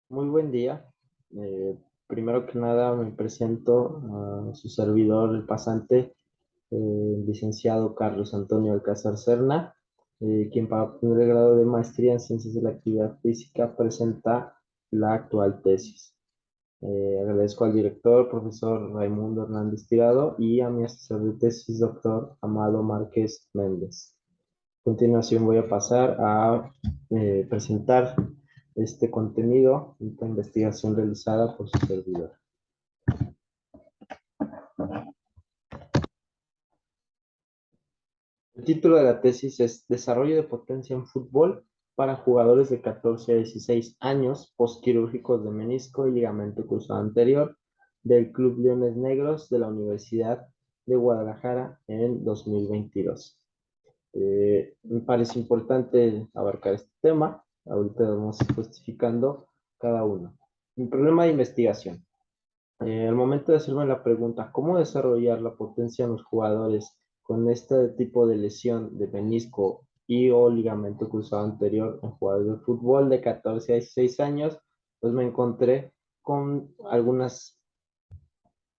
Muy buen día. Eh, Primero que nada me presento a su servidor, el pasante, licenciado Carlos Antonio Alcázar Serna, quien para obtener el grado de maestría en Ciencias de la Actividad Física presenta la actual tesis. Agradezco al director, profesor Raimundo Hernández Tirado, y a mi asesor de tesis, doctor Amado Márquez Méndez. A continuación voy a pasar a presentar este contenido, esta investigación realizada por su servidor. El título de la tesis es Desarrollo de potencia en fútbol para jugadores de 14 a 16 años, postquirúrgicos de menisco y ligamento cruzado anterior del Club Leones Negros de la Universidad de Guadalajara en 2022. Me parece importante abarcar este tema. Ahorita vamos justificando cada uno. Mi problema de investigación. Al momento de hacerme la pregunta, ¿cómo desarrollar la potencia en los jugadores con este tipo de lesión de menisco y o ligamento cruzado anterior en jugadores de fútbol de 14 a 16 años? Pues me encontré con algunas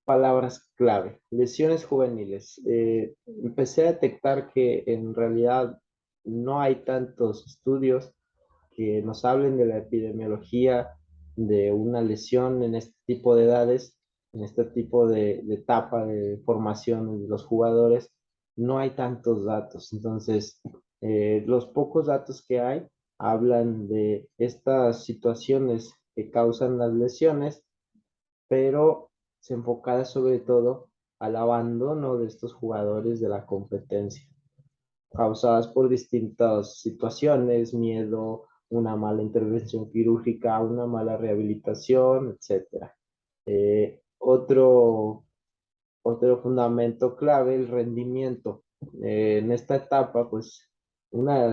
palabras clave. Lesiones juveniles. Empecé a detectar que en realidad no hay tantos estudios que nos hablen de la epidemiología de una lesión en este tipo de edades, en este tipo de etapa de formación de los jugadores. No hay tantos datos. Entonces, los pocos datos que hay hablan de estas situaciones que causan las lesiones, pero se enfocada sobre todo al abandono de estos jugadores de la competencia, causadas por distintas situaciones, miedo, una mala intervención quirúrgica, una mala rehabilitación, etcétera. Otro fundamento clave, el rendimiento. En esta etapa, pues,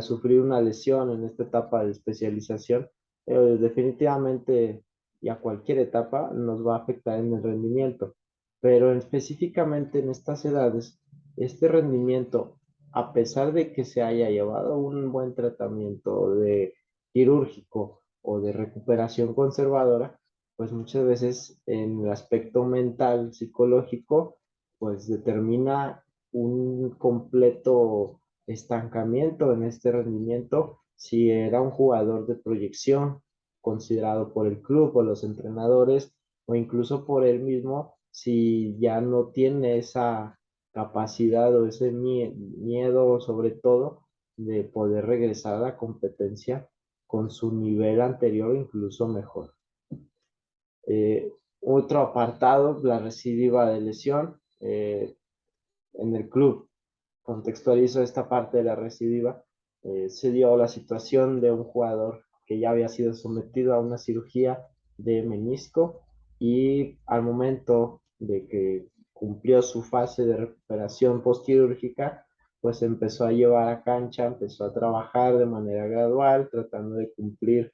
sufrir una lesión en esta etapa de especialización, definitivamente y a cualquier etapa nos va a afectar en el rendimiento. Pero específicamente en estas edades, este rendimiento, a pesar de que se haya llevado un buen tratamiento de quirúrgico o de recuperación conservadora, pues muchas veces en el aspecto mental, psicológico, pues determina un completo estancamiento en este rendimiento si era un jugador de proyección considerado por el club o los entrenadores o incluso por él mismo si ya no tiene esa capacidad o ese miedo sobre todo de poder regresar a la competencia con su nivel anterior, incluso mejor. Otro apartado, la recidiva de lesión. En el club, contextualizo esta parte de la recidiva, se dio la situación de un jugador que ya había sido sometido a una cirugía de menisco y al momento de que cumplió su fase de recuperación postquirúrgica, pues empezó a llevar a cancha, empezó a trabajar de manera gradual, tratando de cumplir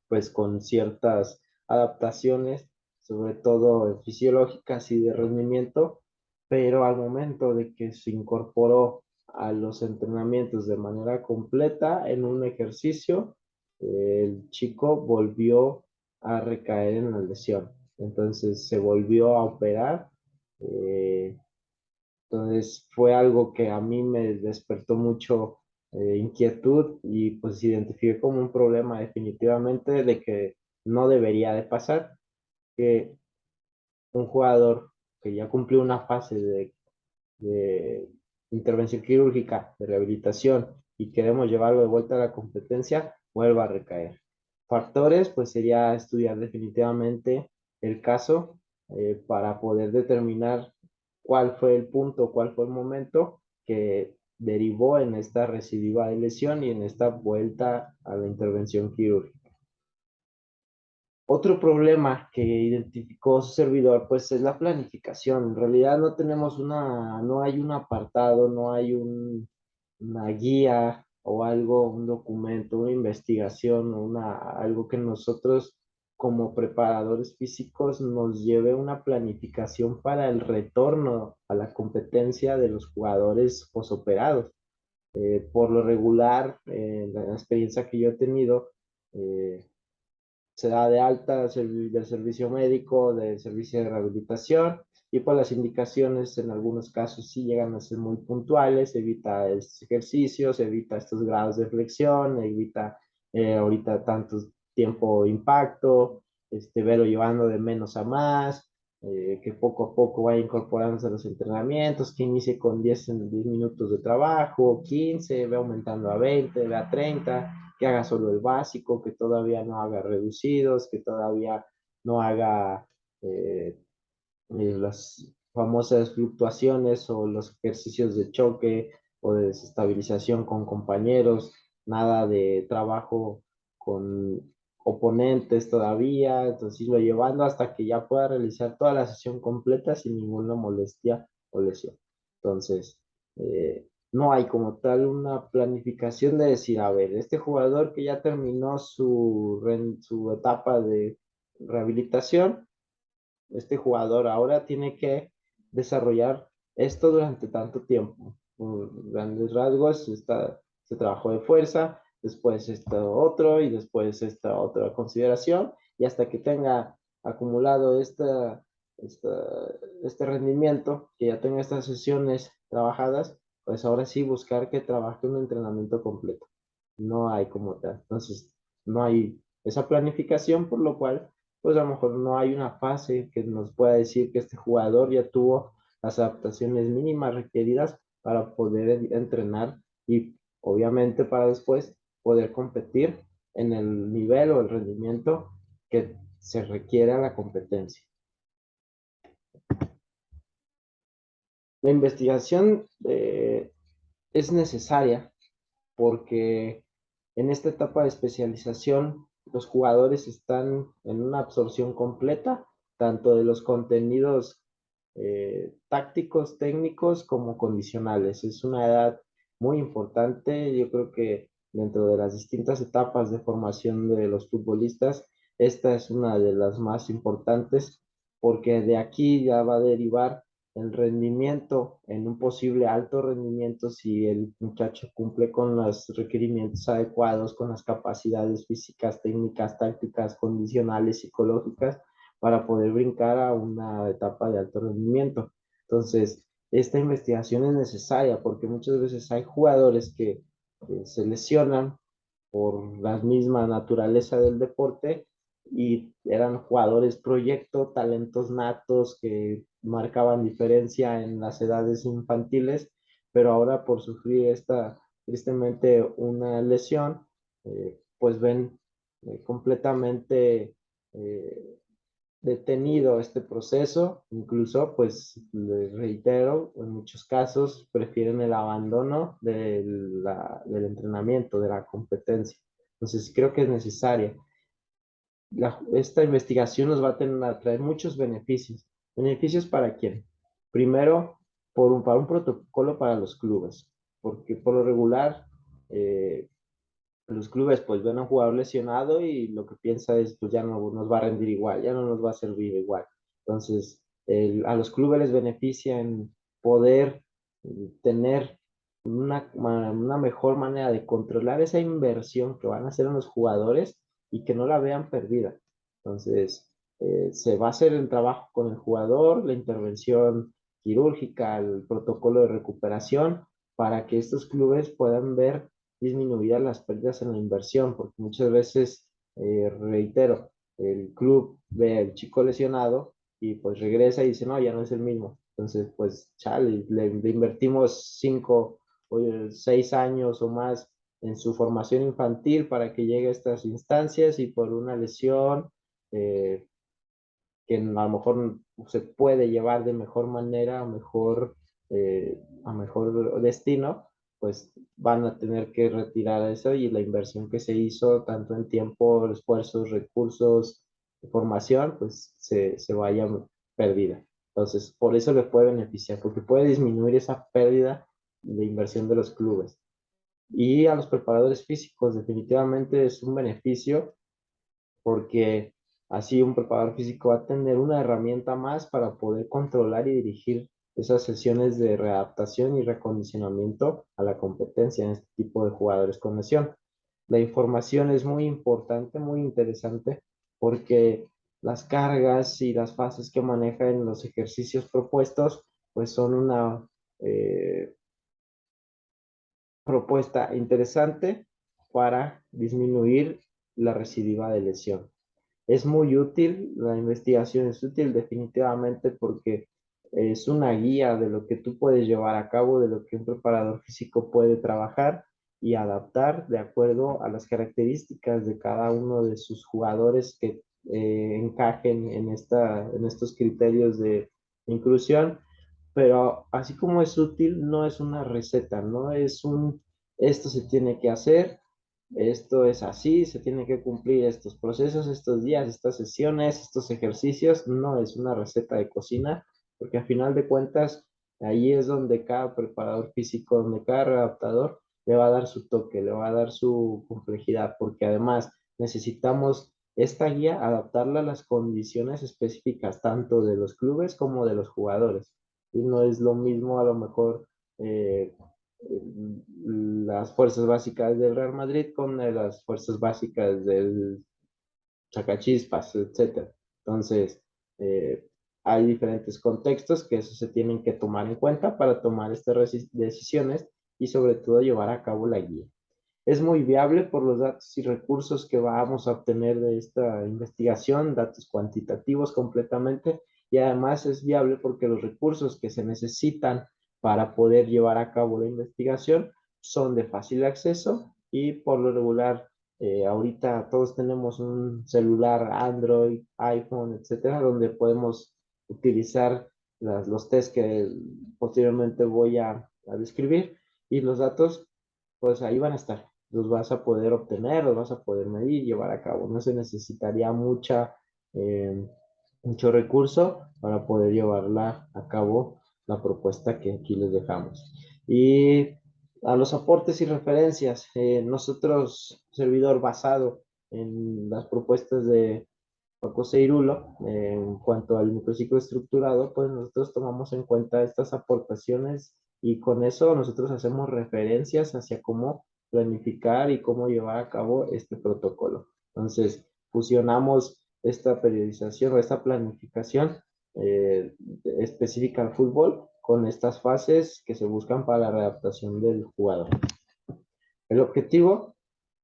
pues con ciertas adaptaciones, sobre todo fisiológicas y de rendimiento, pero al momento de que se incorporó a los entrenamientos de manera completa en un ejercicio, el chico volvió a recaer en la lesión. Entonces se volvió a operar. eh, entonces fue algo que a mí me despertó mucho inquietud y pues identifiqué como un problema definitivamente de que no debería de pasar, que un jugador que ya cumplió una fase de intervención quirúrgica, de rehabilitación y queremos llevarlo de vuelta a la competencia, vuelva a recaer. Factores, pues sería estudiar definitivamente el caso para poder determinar cuál fue el punto, cuál fue el momento que derivó en esta recidiva de lesión y en esta vuelta a la intervención quirúrgica. Otro problema que identificó su servidor, pues es la planificación. En realidad no tenemos no hay un apartado, no hay una guía o algo, un documento, una investigación, algo que nosotros como preparadores físicos nos lleve una planificación para el retorno a la competencia de los jugadores posoperados. Por lo regular, la experiencia que yo he tenido, eh, se da de alta del servicio médico, del servicio de rehabilitación, y por las indicaciones en algunos casos sí llegan a ser muy puntuales, evita estos ejercicios, evita estos grados de flexión, evita ahorita tanto tiempo de impacto, verlo llevando de menos a más, que poco a poco vaya incorporándose a los entrenamientos, que inicie con 10 minutos de trabajo, 15, ve aumentando a 20, ve a 30, que haga solo el básico, que todavía no haga reducidos, que todavía no haga eh, las famosas fluctuaciones o los ejercicios de choque o de desestabilización con compañeros, nada de trabajo con oponentes todavía, entonces irlo llevando hasta que ya pueda realizar toda la sesión completa sin ninguna molestia o lesión. Entonces, no hay como tal una planificación de decir, a ver, este jugador que ya terminó su etapa de rehabilitación, este jugador ahora tiene que desarrollar esto durante tanto tiempo. Por grandes rasgos, se trabajó de fuerza, después esto otro y después esta otra consideración, y hasta que tenga acumulado esta, este rendimiento, que ya tenga estas sesiones trabajadas, pues ahora sí buscar que trabaje un entrenamiento completo. No hay como tal. Entonces, no hay esa planificación, por lo cual pues a lo mejor no hay una fase que nos pueda decir que este jugador ya tuvo las adaptaciones mínimas requeridas para poder entrenar y obviamente para después poder competir en el nivel o el rendimiento que se requiere a la competencia. La investigación es necesaria porque en esta etapa de especialización los jugadores están en una absorción completa, tanto de los contenidos tácticos, técnicos como condicionales. Es una edad muy importante, yo creo que dentro de las distintas etapas de formación de los futbolistas, esta es una de las más importantes porque de aquí ya va a derivar el rendimiento en un posible alto rendimiento si el muchacho cumple con los requerimientos adecuados, con las capacidades físicas, técnicas, tácticas, condicionales, psicológicas, para poder brincar a una etapa de alto rendimiento. Entonces, esta investigación es necesaria porque muchas veces hay jugadores que se lesionan por la misma naturaleza del deporte y eran jugadores proyecto, talentos natos que marcaban diferencia en las edades infantiles, pero ahora por sufrir tristemente una lesión, pues ven completamente eh, detenido este proceso, incluso, pues, les reitero, en muchos casos prefieren el abandono del entrenamiento, de la competencia. Entonces, creo que es necesaria. Esta investigación nos va a traer muchos beneficios. ¿Beneficios para quién? Primero, para un protocolo para los clubes, porque por lo regular, los clubes pues ven a un jugador lesionado y lo que piensa es pues ya no nos va a rendir igual, ya no nos va a servir igual. Entonces, a los clubes les beneficia en poder tener una mejor manera de controlar esa inversión que van a hacer en los jugadores y que no la vean perdida. Entonces, se va a hacer el trabajo con el jugador, la intervención quirúrgica, el protocolo de recuperación, para que estos clubes puedan ver disminuidas las pérdidas en la inversión, porque muchas veces, reitero, el club ve al chico lesionado y pues regresa y dice, no, ya no es el mismo. Entonces, pues, chale, le invertimos 5 o 6 años o más en su formación infantil para que llegue a estas instancias y por una lesión eh, que a lo mejor se puede llevar de mejor manera, a mejor destino, pues van a tener que retirar eso y la inversión que se hizo, tanto en tiempo, esfuerzos, recursos, formación, pues se vaya perdida. Entonces, por eso le puede beneficiar, porque puede disminuir esa pérdida de inversión de los clubes. Y a los preparadores físicos, definitivamente es un beneficio porque así un preparador físico va a tener una herramienta más para poder controlar y dirigir esas sesiones de readaptación y recondicionamiento a la competencia en este tipo de jugadores con lesión. La información es muy importante, muy interesante, porque las cargas y las fases que maneja en los ejercicios propuestos, pues son una propuesta interesante para disminuir la recidiva de lesión. Es muy útil, la investigación es útil definitivamente porque es una guía de lo que tú puedes llevar a cabo, de lo que un preparador físico puede trabajar y adaptar de acuerdo a las características de cada uno de sus jugadores que encajen en estos criterios de inclusión. Pero así como es útil, no es una receta, no es esto se tiene que hacer, esto es así, se tienen que cumplir estos procesos, estos días, estas sesiones, estos ejercicios. No es una receta de cocina, porque a final de cuentas, ahí es donde cada preparador físico, donde cada adaptador le va a dar su toque, le va a dar su complejidad, porque además necesitamos esta guía adaptarla a las condiciones específicas tanto de los clubes como de los jugadores. Y no es lo mismo a lo mejor las fuerzas básicas del Real Madrid con las fuerzas básicas del Sacachispas, etcétera. Entonces, eh, hay diferentes contextos que eso se tienen que tomar en cuenta para tomar estas decisiones y sobre todo llevar a cabo la guía. Es muy viable por los datos y recursos que vamos a obtener de esta investigación, datos cuantitativos completamente, y además es viable porque los recursos que se necesitan para poder llevar a cabo la investigación son de fácil acceso y por lo regular, ahorita todos tenemos un celular Android, iPhone, etcétera, donde podemos utilizar los test que posteriormente voy a describir y los datos, pues ahí van a estar, los vas a poder obtener, los vas a poder medir y llevar a cabo. No se necesitaría eh, mucho recurso para poder llevarla a cabo la propuesta que aquí les dejamos. Y a los aportes y referencias, nosotros, servidor basado en las propuestas de Paco Seirulo, en cuanto al microciclo estructurado, pues nosotros tomamos en cuenta estas aportaciones y con eso nosotros hacemos referencias hacia cómo planificar y cómo llevar a cabo este protocolo. Entonces, fusionamos esta periodización o esta planificación específica al fútbol con estas fases que se buscan para la readaptación del jugador. El objetivo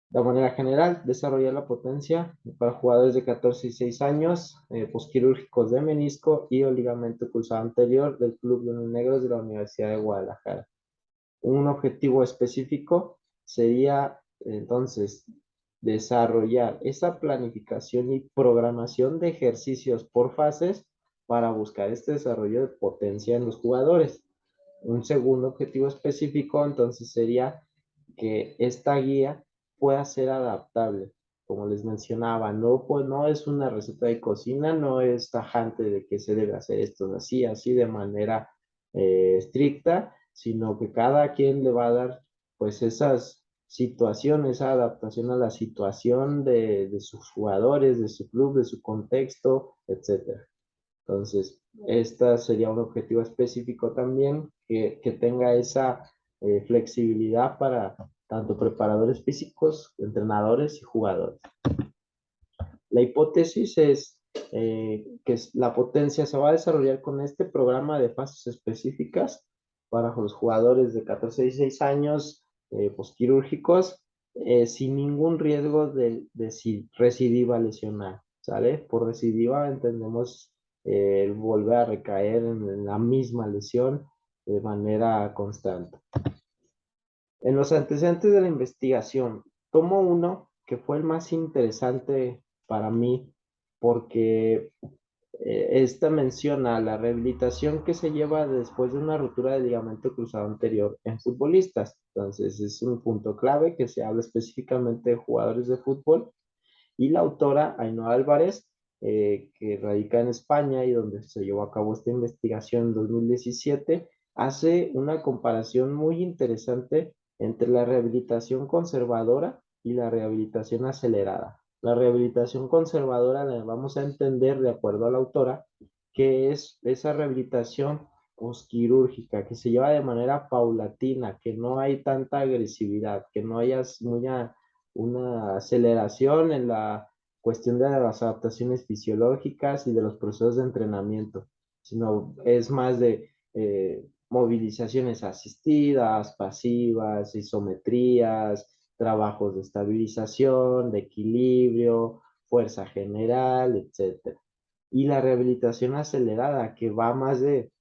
de manera general, desarrollar la potencia para jugadores de 14 y 6 años, posquirúrgicos de menisco y o ligamento cruzado anterior del Club de los Negros de la Universidad de Guadalajara. Un objetivo específico sería entonces desarrollar esa planificación y programación de ejercicios por fases para buscar este desarrollo de potencia en los jugadores. Un segundo objetivo específico entonces sería que esta guía pueda ser adaptable. Como les mencionaba, no, pues, no es una receta de cocina, no es tajante de que se debe hacer esto así, así de manera estricta, sino que cada quien le va a dar pues esas situaciones, esa adaptación a la situación de sus jugadores, de su club, de su contexto, etcétera. Entonces, esta sería un objetivo específico también que tenga esa flexibilidad para tanto preparadores físicos, entrenadores y jugadores. La hipótesis es que la potencia se va a desarrollar con este programa de fases específicas para los jugadores de 14 a 16 años posquirúrgicos sin ningún riesgo de recidiva lesional, ¿sale? Por recidiva entendemos volver a recaer en la misma lesión de manera constante. En los antecedentes de la investigación, tomo uno que fue el más interesante para mí porque esta menciona la rehabilitación que se lleva después de una ruptura de ligamento cruzado anterior en futbolistas. Entonces es un punto clave que se habla específicamente de jugadores de fútbol y la autora Ainhoa Álvarez, que radica en España y donde se llevó a cabo esta investigación en 2017, hace una comparación muy interesante entre la rehabilitación conservadora y la rehabilitación acelerada. La rehabilitación conservadora la vamos a entender, de acuerdo a la autora, que es esa rehabilitación posquirúrgica que se lleva de manera paulatina, que no hay tanta agresividad, que no haya una aceleración en la cuestión de las adaptaciones fisiológicas y de los procesos de entrenamiento, sino es más de movilizaciones asistidas, pasivas, isometrías, trabajos de estabilización, de equilibrio, fuerza general, etcétera. Y la rehabilitación acelerada, que va más de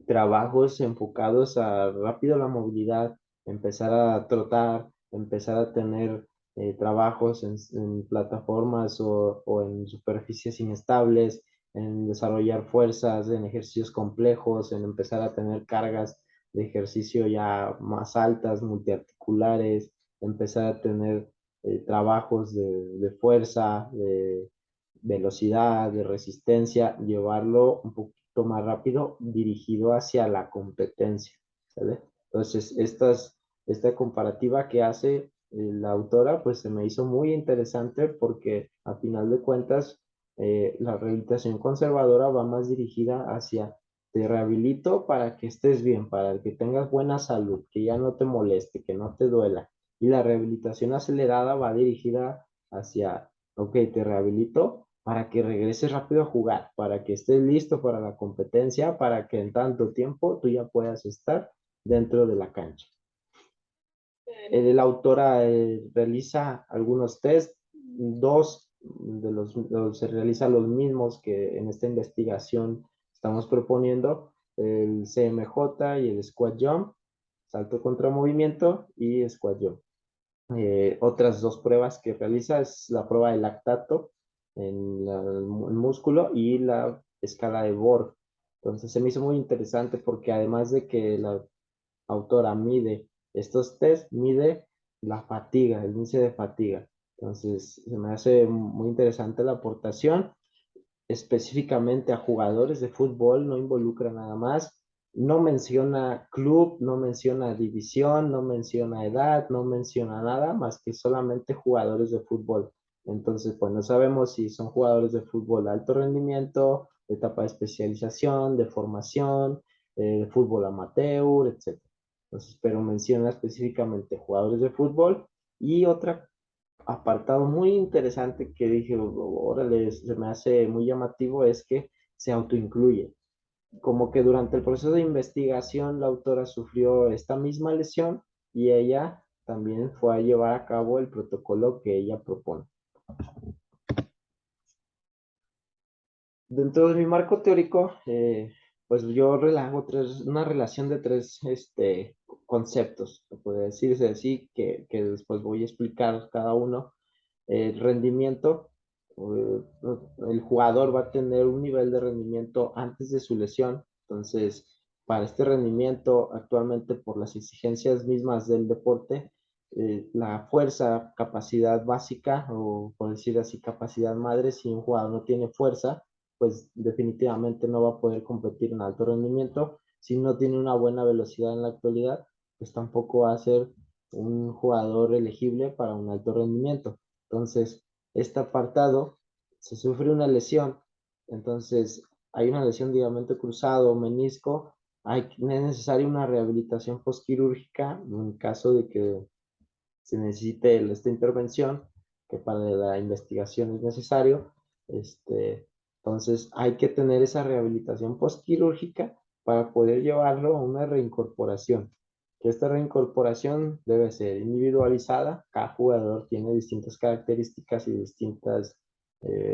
trabajos enfocados a rápido la movilidad, empezar a trotar, empezar a tener trabajos en plataformas o en superficies inestables, en desarrollar fuerzas, en ejercicios complejos, en empezar a tener cargas de ejercicio ya más altas, multiarticulares, empezar a tener trabajos de fuerza, de velocidad, de resistencia, llevarlo un poquito más rápido, dirigido hacia la competencia, ¿sale? Entonces, esta comparativa que hace la autora, pues se me hizo muy interesante porque a final de cuentas, la rehabilitación conservadora va más dirigida hacia te rehabilito para que estés bien, para que tengas buena salud, que ya no te moleste, que no te duela. Y la rehabilitación acelerada va dirigida hacia, ok, te rehabilito para que regreses rápido a jugar, para que estés listo para la competencia, para que en tanto tiempo tú ya puedas estar dentro de la cancha. La autora realiza algunos test, dos se realizan los mismos que en esta investigación estamos proponiendo, el CMJ y el Squat Jump, salto contra movimiento y Squat Jump. Otras dos pruebas que realiza es la prueba de lactato en el músculo y la escala de Borg. Entonces se me hizo muy interesante porque además de que la autora mide estos test, mide la fatiga, el índice de fatiga. Entonces se me hace muy interesante la aportación específicamente a jugadores de fútbol, no involucra nada más, no menciona club, no menciona división, no menciona edad, no menciona nada más que solamente jugadores de fútbol. Entonces, pues no sabemos si son jugadores de fútbol de alto rendimiento, de etapa de especialización, de formación, de fútbol amateur, etc. Entonces, pero menciona específicamente jugadores de fútbol y otra apartado muy interesante que dije, órale, se me hace muy llamativo es que se autoincluye. Como que durante el proceso de investigación la autora sufrió esta misma lesión y ella también fue a llevar a cabo el protocolo que ella propone. Dentro de mi marco teórico, pues yo relajo una relación de tres conceptos, puede decirse así, que después voy a explicar cada uno. El rendimiento, eh, el jugador va a tener un nivel de rendimiento antes de su lesión, entonces para este rendimiento actualmente por las exigencias mismas del deporte, la fuerza, capacidad básica o por decir así capacidad madre, si un jugador no tiene fuerza, pues definitivamente no va a poder competir en alto rendimiento. Si no tiene una buena velocidad en la actualidad, pues tampoco va a ser un jugador elegible para un alto rendimiento. Entonces, este apartado se sufre una lesión, entonces hay una lesión de ligamento cruzado, menisco, es necesaria una rehabilitación postquirúrgica en caso de que se necesite esta intervención, que para la investigación es necesario. Entonces hay que tener esa rehabilitación postquirúrgica para poder llevarlo a una reincorporación. Que esta reincorporación debe ser individualizada, cada jugador tiene distintas características y distintas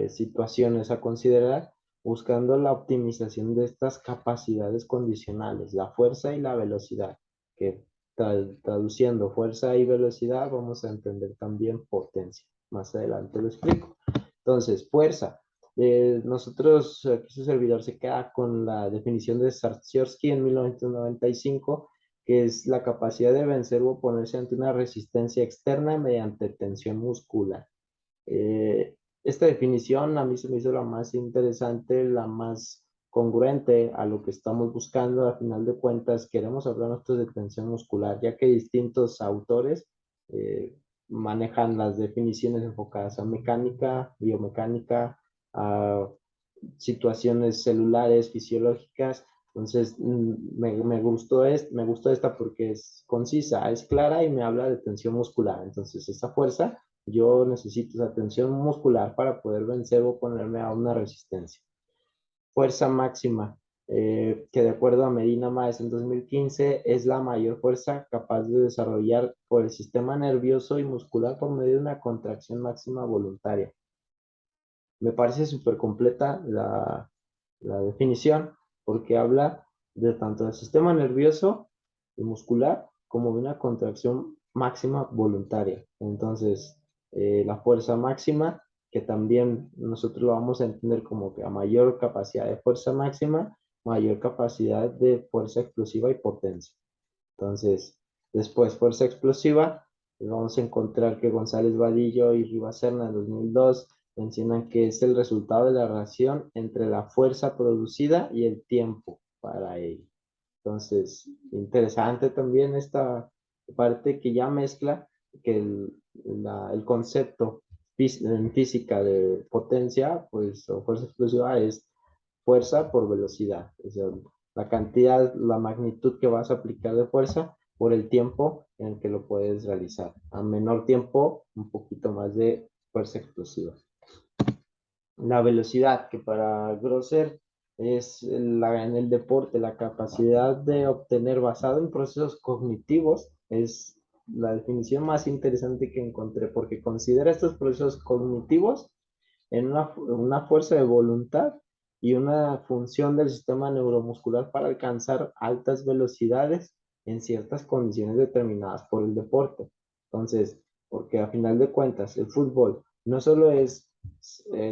situaciones a considerar, buscando la optimización de estas capacidades condicionales, la fuerza y la velocidad, que traduciendo fuerza y velocidad, vamos a entender también potencia. Más adelante lo explico. Entonces, fuerza. Nosotros, aquí su servidor se queda con la definición de Sartsiorsky en 1995, que es la capacidad de vencer o oponerse ante una resistencia externa mediante tensión muscular. Esta definición a mí se me hizo la más interesante, la más congruente a lo que estamos buscando. A final de cuentas, queremos hablar nosotros de tensión muscular, ya que distintos autores manejan las definiciones enfocadas a mecánica, biomecánica, a situaciones celulares, fisiológicas. Entonces, me gustó esta porque es concisa, es clara y me habla de tensión muscular. Entonces, esa fuerza yo necesito esa tensión muscular para poder vencer o ponerme a una resistencia. Fuerza máxima, que de acuerdo a Medina Máez en 2015 es la mayor fuerza capaz de desarrollar por el sistema nervioso y muscular por medio de una contracción máxima voluntaria. Me parece súper completa la definición porque habla de tanto del sistema nervioso y muscular como de una contracción máxima voluntaria. Entonces, la fuerza máxima, que también nosotros lo vamos a entender como que a mayor capacidad de fuerza máxima, mayor capacidad de fuerza explosiva y potencia. Entonces, después, fuerza explosiva, vamos a encontrar que González Vadillo y Rivas Serna en 2002 mencionan que es el resultado de la relación entre la fuerza producida y el tiempo para ello. Entonces, interesante también esta parte que ya mezcla que el concepto en física de potencia, pues, o fuerza explosiva es fuerza por velocidad. O sea, la cantidad, la magnitud que vas a aplicar de fuerza por el tiempo en el que lo puedes realizar. A menor tiempo, un poquito más de fuerza explosiva. La velocidad, que para Grosser es en el deporte la capacidad de obtener basado en procesos cognitivos, es la definición más interesante que encontré, porque considera estos procesos cognitivos en una fuerza de voluntad y una función del sistema neuromuscular para alcanzar altas velocidades en ciertas condiciones determinadas por el deporte. Entonces, porque a final de cuentas, el fútbol no solo es,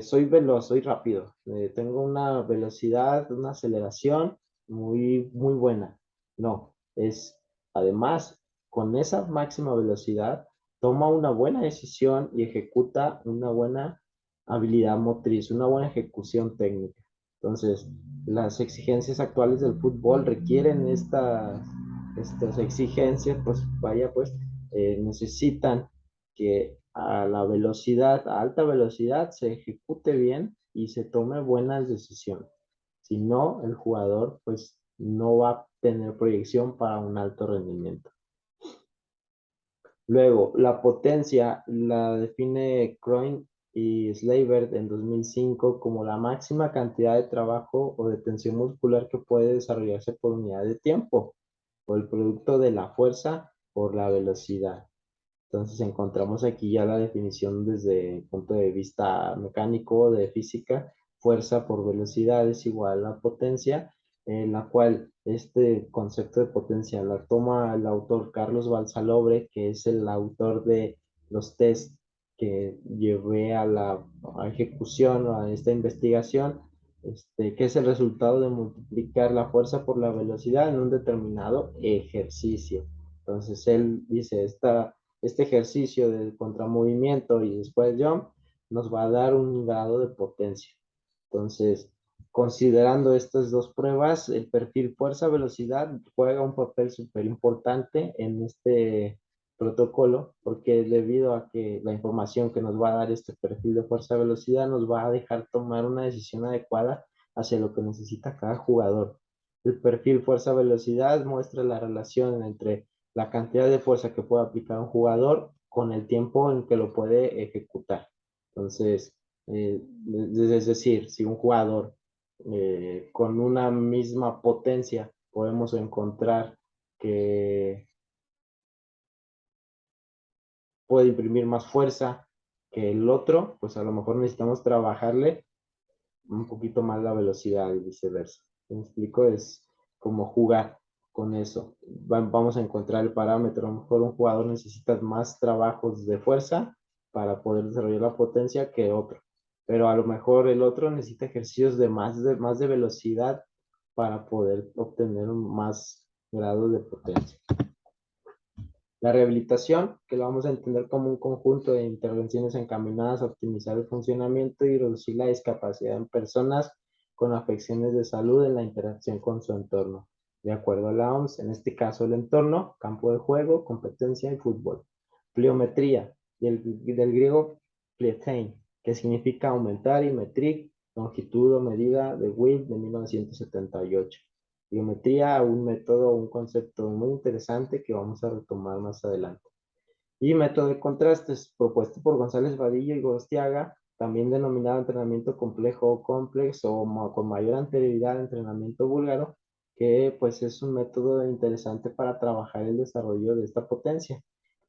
soy veloz, soy rápido, tengo una velocidad, una aceleración muy buena. No, es además, con esa máxima velocidad, toma una buena decisión y ejecuta una buena habilidad motriz, una buena ejecución técnica. Entonces, las exigencias actuales del fútbol requieren estas exigencias, pues vaya, pues necesitan que a la velocidad, a alta velocidad, se ejecute bien y se tome buenas decisiones. Si no, el jugador pues no va a tener proyección para un alto rendimiento. Luego, la potencia la define Croin y Slavert en 2005 como la máxima cantidad de trabajo o de tensión muscular que puede desarrollarse por unidad de tiempo, o el producto de la fuerza por la velocidad. Entonces encontramos aquí ya la definición desde el punto de vista mecánico de física. Fuerza por velocidad es igual a potencia, en la cual este concepto de potencia la toma el autor Carlos Balsalobre, que es el autor de los test que llevé a la ejecución, a esta investigación, que es el resultado de multiplicar la fuerza por la velocidad en un determinado ejercicio. Entonces él dice, este ejercicio del contramovimiento y después jump nos va a dar un grado de potencia. Entonces, considerando estas dos pruebas, el perfil fuerza-velocidad juega un papel súper importante en este protocolo, porque debido a que la información que nos va a dar este perfil de fuerza-velocidad nos va a dejar tomar una decisión adecuada hacia lo que necesita cada jugador. El perfil fuerza-velocidad muestra la relación entre la cantidad de fuerza que puede aplicar un jugador con el tiempo en que lo puede ejecutar. Entonces, es decir, si un jugador con una misma potencia podemos encontrar que puede imprimir más fuerza que el otro, pues a lo mejor necesitamos trabajarle un poquito más la velocidad y viceversa. ¿Me explico? Es como jugar con eso. Vamos a encontrar el parámetro. A lo mejor un jugador necesita más trabajos de fuerza para poder desarrollar la potencia que otro. Pero a lo mejor el otro necesita ejercicios más de velocidad para poder obtener más grados de potencia. La rehabilitación, que lo vamos a entender como un conjunto de intervenciones encaminadas a optimizar el funcionamiento y reducir la discapacidad en personas con afecciones de salud en la interacción con su entorno. De acuerdo a la OMS, en este caso el entorno, campo de juego, competencia y fútbol. Pliometría, del griego plietein, que significa aumentar, y metric, longitud o medida de Will de 1978. Biometría, un método, un concepto muy interesante que vamos a retomar más adelante. Y método de contrastes, propuesto por González Vadillo y Gorostiaga, también denominado entrenamiento complejo o complex o con mayor anterioridad entrenamiento búlgaro, que pues es un método interesante para trabajar el desarrollo de esta potencia.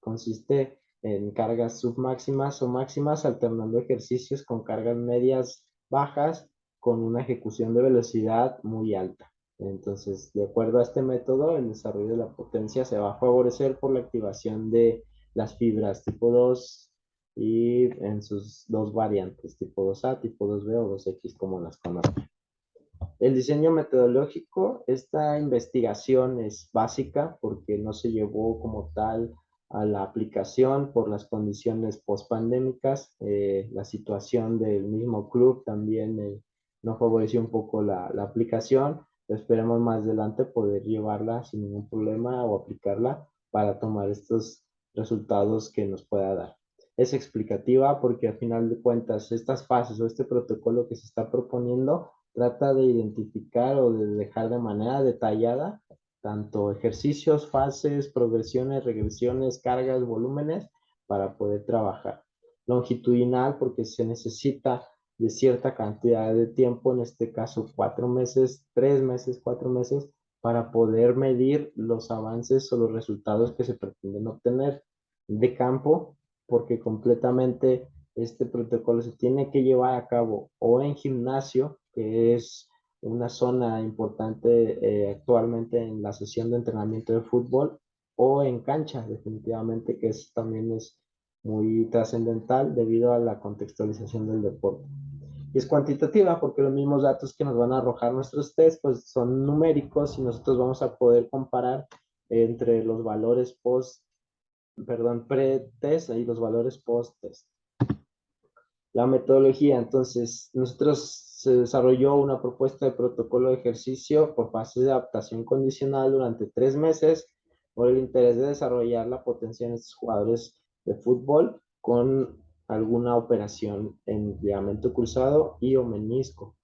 Consiste en cargas submáximas o máximas, alternando ejercicios con cargas medias bajas con una ejecución de velocidad muy alta. Entonces, de acuerdo a este método, el desarrollo de la potencia se va a favorecer por la activación de las fibras tipo 2 y en sus dos variantes, tipo 2A, tipo 2B o 2X, como las conocen. El diseño metodológico, esta investigación es básica porque no se llevó como tal a la aplicación por las condiciones post-pandémicas. La situación del mismo club también no favoreció un poco la aplicación. Esperemos más adelante poder llevarla sin ningún problema o aplicarla para tomar estos resultados que nos pueda dar. Es explicativa porque al final de cuentas estas fases o este protocolo que se está proponiendo trata de identificar o de dejar de manera detallada tanto ejercicios, fases, progresiones, regresiones, cargas, volúmenes para poder trabajar. Longitudinal porque se necesita de cierta cantidad de tiempo, en este caso 4 meses, 3 meses, 4 meses, para poder medir los avances o los resultados que se pretenden obtener de campo, porque completamente este protocolo se tiene que llevar a cabo o en gimnasio, que es una zona importante actualmente en la sesión de entrenamiento de fútbol, o en cancha, definitivamente, que es, también es muy trascendental debido a la contextualización del deporte. Y es cuantitativa porque los mismos datos que nos van a arrojar nuestros test pues son numéricos y nosotros vamos a poder comparar entre los valores pre-test y los valores post-test. La metodología, entonces, nosotros se desarrolló una propuesta de protocolo de ejercicio por fase de adaptación condicional durante 3 meses por el interés de desarrollar la potencia en estos jugadores de fútbol con alguna operación en ligamento cruzado y o menisco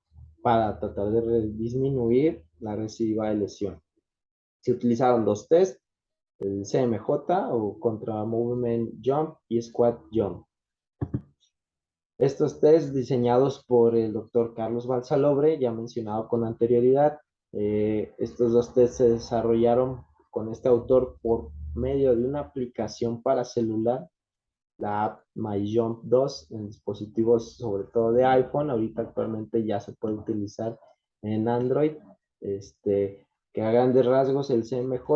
para tratar de disminuir la recidiva de lesión. Se utilizaron dos test, el CMJ o Contra Movement Jump y Squat Jump. Estos test diseñados por el doctor Carlos Balsalobre, ya mencionado con anterioridad, estos dos test se desarrollaron con este autor por medio de una aplicación para celular, la app MyJump 2, en dispositivos sobre todo de iPhone. Ahorita actualmente ya se puede utilizar en Android. Que a grandes rasgos el CMJ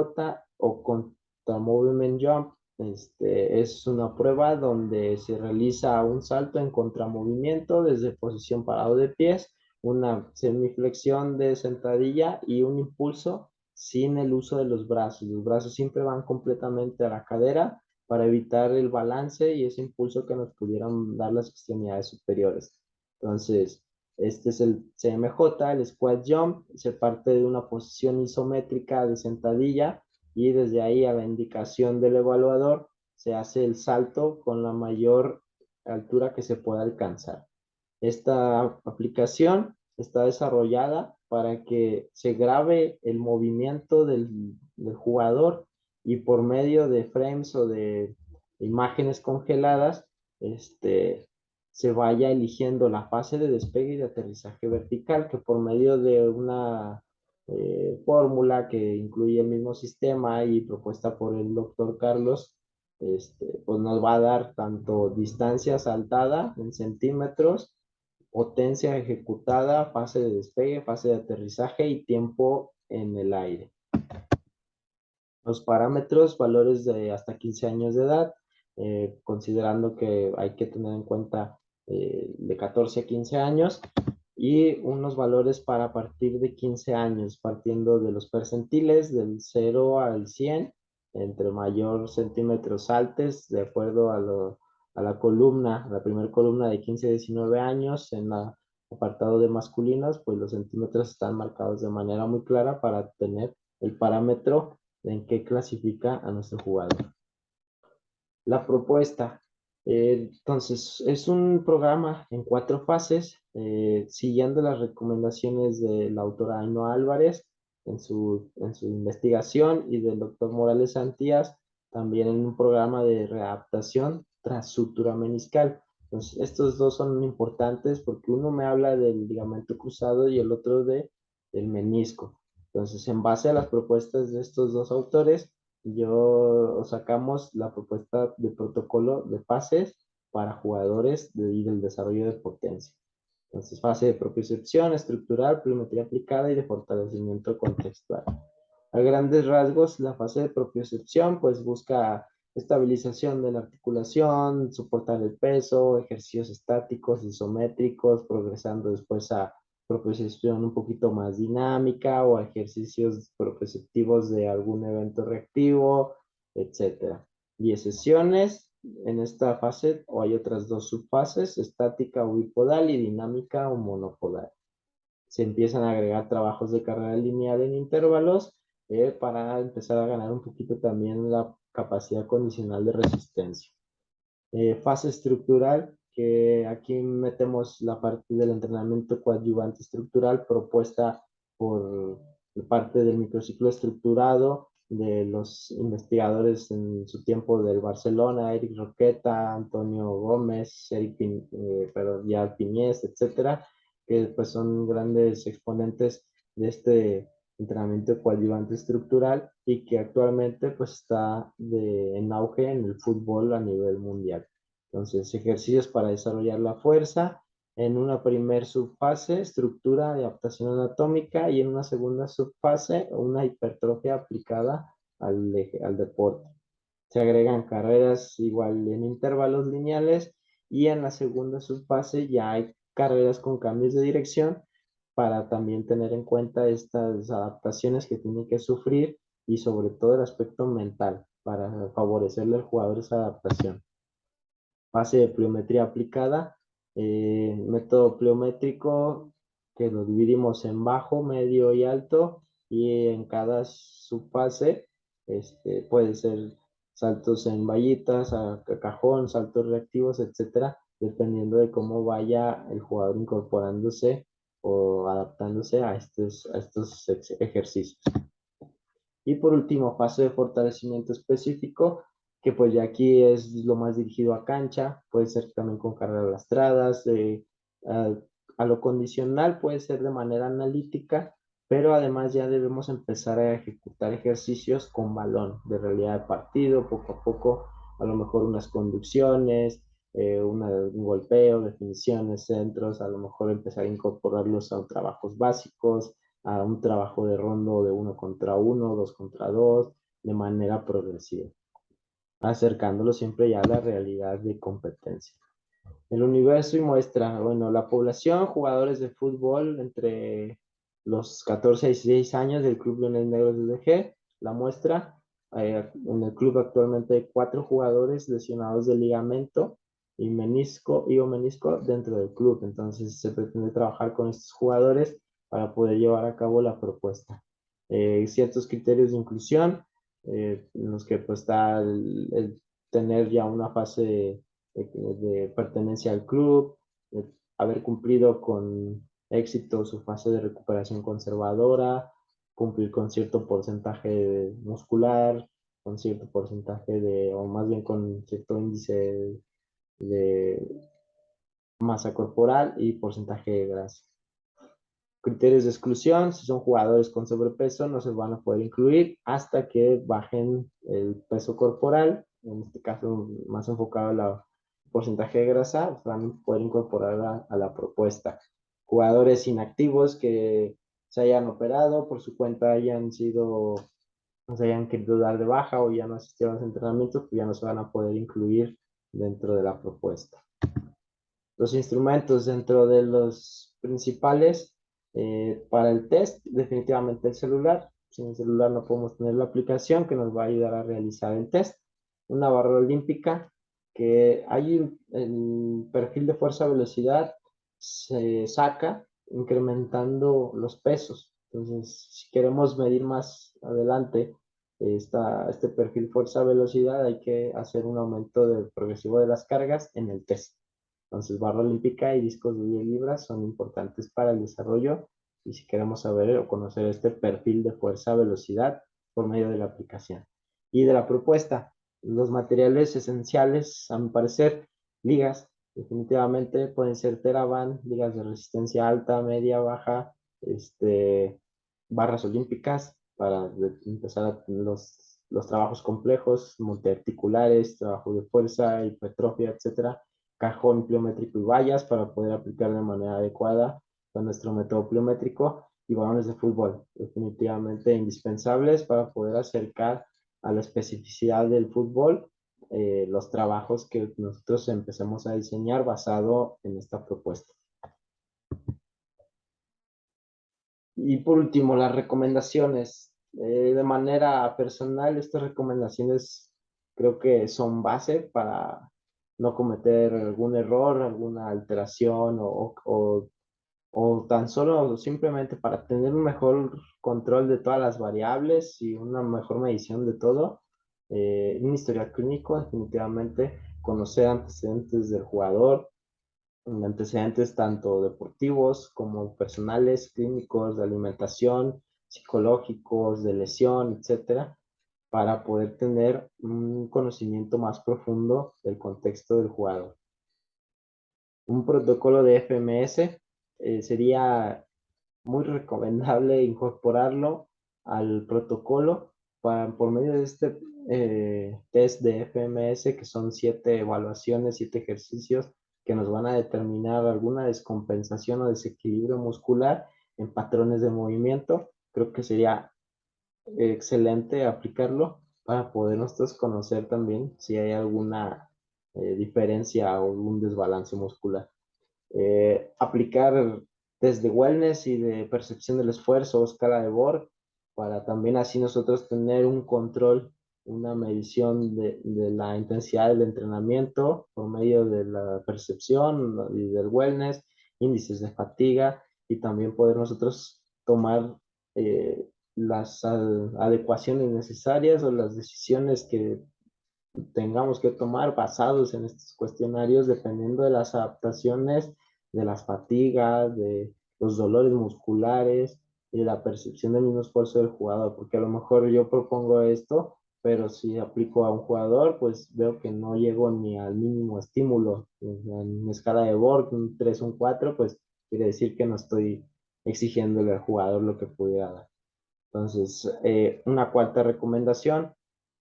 o Contra Movement Jump es una prueba donde se realiza un salto en contramovimiento desde posición parado de pies, una semiflexión de sentadilla y un impulso sin el uso de los brazos. Los brazos siempre van completamente a la cadera para evitar el balance y ese impulso que nos pudieran dar las extremidades superiores. Entonces, este es el CMJ, el squat jump, se parte de una posición isométrica de sentadilla y desde ahí a la indicación del evaluador se hace el salto con la mayor altura que se pueda alcanzar. Esta aplicación está desarrollada para que se grabe el movimiento del jugador y por medio de frames o de imágenes congeladas, se vaya eligiendo la fase de despegue y de aterrizaje vertical, que por medio de una fórmula que incluye el mismo sistema y propuesta por el doctor Carlos, pues nos va a dar tanto distancia saltada en centímetros, potencia ejecutada, fase de despegue, fase de aterrizaje y tiempo en el aire. Los parámetros, valores de hasta 15 años de edad, considerando que hay que tener en cuenta de 14 a 15 años, y unos valores para partir de 15 años, partiendo de los percentiles del 0 al 100, entre mayor centímetros altes, de acuerdo a la columna, la primera columna de 15 a 19 años, en la apartado de masculinos, pues los centímetros están marcados de manera muy clara para tener el parámetro en qué clasifica a nuestro jugador. La propuesta. Entonces, es un programa en 4 fases, siguiendo las recomendaciones de la autora Ainhoa Álvarez en su investigación y del doctor Morales Santías, también en un programa de readaptación tras sutura meniscal. Entonces, estos dos son importantes porque uno me habla del ligamento cruzado y el otro del menisco. Entonces, en base a las propuestas de estos dos autores, yo sacamos la propuesta de protocolo de fases para jugadores y del desarrollo de potencia. Entonces, fase de propiocepción estructural, pliometría aplicada y de fortalecimiento contextual. A grandes rasgos, la fase de propiocepción pues busca estabilización de la articulación, soportar el peso, ejercicios estáticos, isométricos, progresando después a propiocepción un poquito más dinámica o a ejercicios propioceptivos de algún evento reactivo, etcétera. 10 sesiones en esta fase, o hay otras dos subfases, estática o bipodal y dinámica o monopodal. Se empiezan a agregar trabajos de carrera lineal en intervalos para empezar a ganar un poquito también la capacidad condicional de resistencia. Fase estructural, que aquí metemos la parte del entrenamiento coadyuvante estructural propuesta por parte del microciclo estructurado de los investigadores en su tiempo del Barcelona, Eric Roqueta, Antonio Gómez, pero ya Piñez, etcétera, que pues son grandes exponentes de este entrenamiento coadyuvante estructural y que actualmente pues está en auge en el fútbol a nivel mundial. Entonces, ejercicios para desarrollar la fuerza, en una primer subfase, estructura de adaptación anatómica y en una segunda subfase, una hipertrofia aplicada al deporte. Se agregan carreras igual en intervalos lineales y en la segunda subfase ya hay carreras con cambios de dirección para también tener en cuenta estas adaptaciones que tiene que sufrir y sobre todo el aspecto mental para favorecerle al jugador esa adaptación. Fase de pliometría aplicada, método pliométrico que lo dividimos en bajo, medio y alto y en cada subfase puede ser saltos en vallitas, a cajón, saltos reactivos, etcétera, dependiendo de cómo vaya el jugador incorporándose o adaptándose a estos ejercicios. Y por último, fase de fortalecimiento específico, que pues ya aquí es lo más dirigido a cancha, puede ser también con carreras lastradas, a, a lo condicional puede ser de manera analítica, pero además ya debemos empezar a ejecutar ejercicios con balón de realidad de partido, poco a poco, a lo mejor unas conducciones, un golpeo, definiciones, centros, a lo mejor empezar a incorporarlos a trabajos básicos, a un trabajo de rondo de 1 contra 1, 2 contra 2, de manera progresiva, acercándolo siempre ya a la realidad de competencia. El universo y muestra, bueno, la población, jugadores de fútbol entre los 14 y 16 años del Club Leones Negros de DG, la muestra, en el club actualmente hay 4 jugadores lesionados de ligamento y menisco y o menisco dentro del club, entonces se pretende trabajar con estos jugadores para poder llevar a cabo la propuesta. Ciertos criterios de inclusión, en los que pues está el tener ya una fase de pertenencia al club, de haber cumplido con éxito su fase de recuperación conservadora, cumplir con cierto porcentaje muscular, con cierto porcentaje o más bien con cierto índice de masa corporal y porcentaje de grasa. Criterios de exclusión, si son jugadores con sobrepeso, no se van a poder incluir hasta que bajen el peso corporal, en este caso más enfocado al porcentaje de grasa, van a poder incorporar a la propuesta. Jugadores inactivos que se hayan operado por su cuenta, no se hayan querido dar de baja o ya no asistieron a los entrenamientos, pues ya no se van a poder incluir dentro de la propuesta. Los instrumentos dentro de los principales para el test, definitivamente el celular. Sin el celular no podemos tener la aplicación que nos va a ayudar a realizar el test. Una barra olímpica que hay el perfil de fuerza-velocidad se saca incrementando los pesos. Entonces, si queremos medir más adelante este perfil fuerza-velocidad, hay que hacer un aumento progresivo de las cargas en el test. Entonces, barra olímpica y discos de 10 libras son importantes para el desarrollo y si queremos saber o conocer este perfil de fuerza-velocidad por medio de la aplicación. Y de la propuesta, los materiales esenciales, a mi parecer, ligas, definitivamente pueden ser TheraBand, ligas de resistencia alta, media, baja, barras olímpicas para empezar los trabajos complejos, multiarticulares, trabajo de fuerza, hipertrofia, etcétera, cajón pliométrico y vallas para poder aplicar de manera adecuada con nuestro método pliométrico y balones de fútbol, definitivamente indispensables para poder acercar a la especificidad del fútbol los trabajos que nosotros empecemos a diseñar basado en esta propuesta. Y por último, las recomendaciones. De manera personal, estas recomendaciones creo que son base para no cometer algún error, alguna alteración o tan solo simplemente para tener un mejor control de todas las variables y una mejor medición de todo. Un historial clínico, definitivamente, conocer antecedentes del jugador, antecedentes tanto deportivos como personales, clínicos, de alimentación, psicológicos, de lesión, etcétera, para poder tener un conocimiento más profundo del contexto del jugador. Un protocolo de FMS sería muy recomendable incorporarlo al protocolo por medio de este test de FMS, que son 7 evaluaciones, 7 ejercicios que nos van a determinar alguna descompensación o desequilibrio muscular en patrones de movimiento. Creo que sería excelente aplicarlo para poder nosotros conocer también si hay alguna diferencia o algún desbalance muscular. Aplicar desde wellness y de percepción del esfuerzo o escala de Borg para también así nosotros tener un control, una medición de la intensidad del entrenamiento por medio de la percepción y del wellness, índices de fatiga y también poder nosotros tomar las adecuaciones necesarias o las decisiones que tengamos que tomar basados en estos cuestionarios dependiendo de las adaptaciones, de las fatigas, de los dolores musculares y de la percepción del mismo esfuerzo del jugador, porque a lo mejor yo propongo esto, pero si aplico a un jugador, pues veo que no llego ni al mínimo estímulo. En escala de Borg, un 3, un 4, pues quiere decir que no estoy exigiéndole al jugador lo que pudiera dar. Entonces, una cuarta recomendación,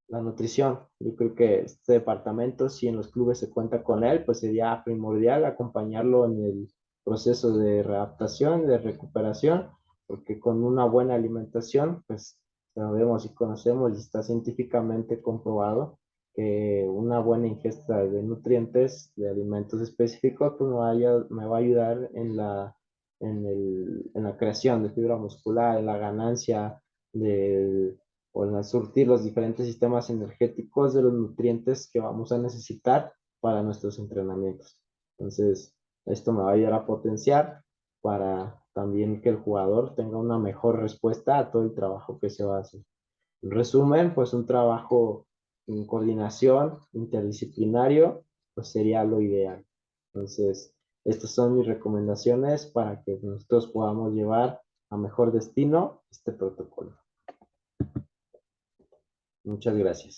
la nutrición. Yo creo que este departamento, si en los clubes se cuenta con él, pues sería primordial acompañarlo en el proceso de readaptación, de recuperación, porque con una buena alimentación, pues sabemos y conocemos y está científicamente comprobado que una buena ingesta de nutrientes, de alimentos específicos, pues me va a ayudar en la creación de fibra muscular, en la ganancia de o en surtir los diferentes sistemas energéticos de los nutrientes que vamos a necesitar para nuestros entrenamientos. Entonces, esto me va a ayudar a potenciar para también que el jugador tenga una mejor respuesta a todo el trabajo que se va a hacer. En resumen, pues un trabajo en coordinación interdisciplinario, pues sería lo ideal. Entonces, estas son mis recomendaciones para que nosotros podamos llevar a mejor destino este protocolo. Muchas gracias.